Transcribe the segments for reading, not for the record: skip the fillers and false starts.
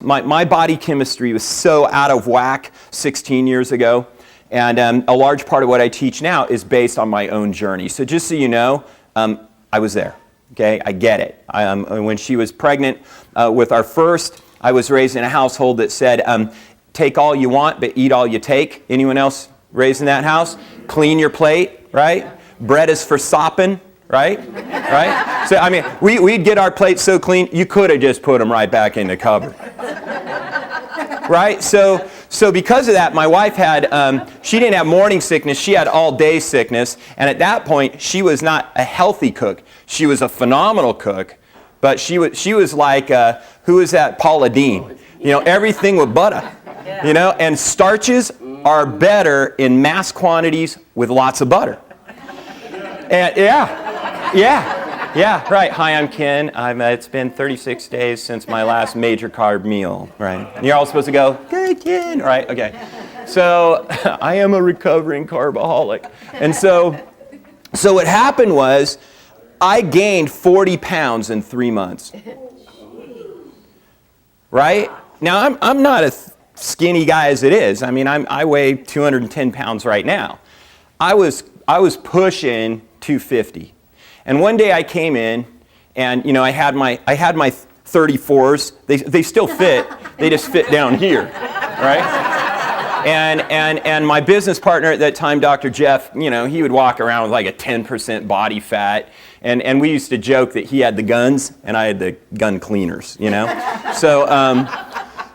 my body chemistry was so out of whack 16 years ago. And a large part of what I teach now is based on my own journey. So just so you know, I was there. Okay, I get it. When she was pregnant with our first, I was raised in a household that said, take all you want, but eat all you take. Anyone else raised in that house? Clean your plate, right? Bread is for sopping, right? Right? So, I mean, we'd get our plates so clean, you could have just put them right back in the cupboard. Right? So because of that, my wife had, she didn't have morning sickness, she had all-day sickness. And at that point, she was not a healthy cook. She was a phenomenal cook, but she was like, who is that? Paula Deen. You know, everything with butter. You know, and starches are better in mass quantities with lots of butter. And yeah, right. Hi, I'm Ken. It's been 36 days since my last major carb meal, right? And you're all supposed to go, good, Ken, right? Okay. So I am a recovering carbaholic. And so what happened was I gained 40 pounds in 3 months. Right? Now, I'm not a skinny guy as it is. I mean, I weigh 210 pounds right now. I was pushing 250. And one day I came in, and you know, I had my 34s. They still fit. They just fit down here, right? And my business partner at that time, Dr. Jeff, you know, he would walk around with like a 10% body fat, and we used to joke that he had the guns and I had the gun cleaners, you know.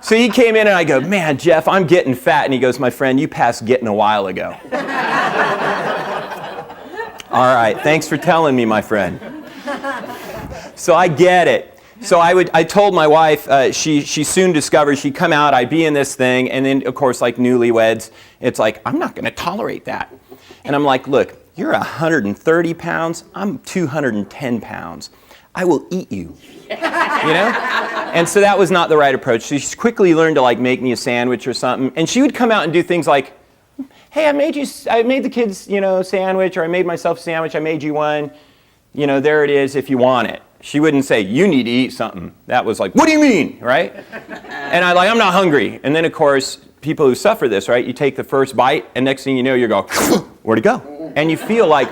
So he came in and I go, man, Jeff, I'm getting fat, and he goes, my friend, you passed getting a while ago. All right, thanks for telling me, my friend. So I get it. So I told my wife, she soon discovered she'd come out, I'd be in this thing, and then, of course, like newlyweds, it's like, I'm not going to tolerate that. And I'm like, look, you're 130 pounds, I'm 210 pounds. I will eat you. You know? And so that was not the right approach. So she quickly learned to like make me a sandwich or something, and she would come out and do things like, hey, I made the kids, you know, sandwich, or I made myself a sandwich, I made you one, you know, there it is if you want it. She wouldn't say, you need to eat something. That was like, what do you mean, right? And I'm not hungry. And then, of course, people who suffer this, right, you take the first bite, and next thing you know, you go, where'd it go? And you feel like,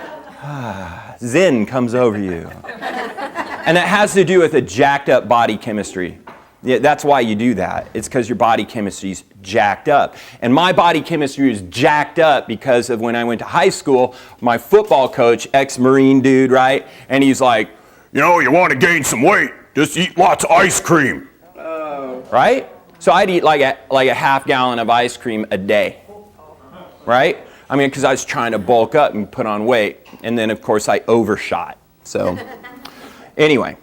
zen comes over you. And that has to do with a jacked up body chemistry. Yeah, that's why you do that. It's because your body chemistry is jacked up. And my body chemistry is jacked up because of when I went to high school, my football coach, ex-Marine dude, right? And he's like, you know, you want to gain some weight, just eat lots of ice cream. Right? So I'd eat like a half gallon of ice cream a day. Right? I mean, because I was trying to bulk up and put on weight. And then, of course, I overshot. So anyway.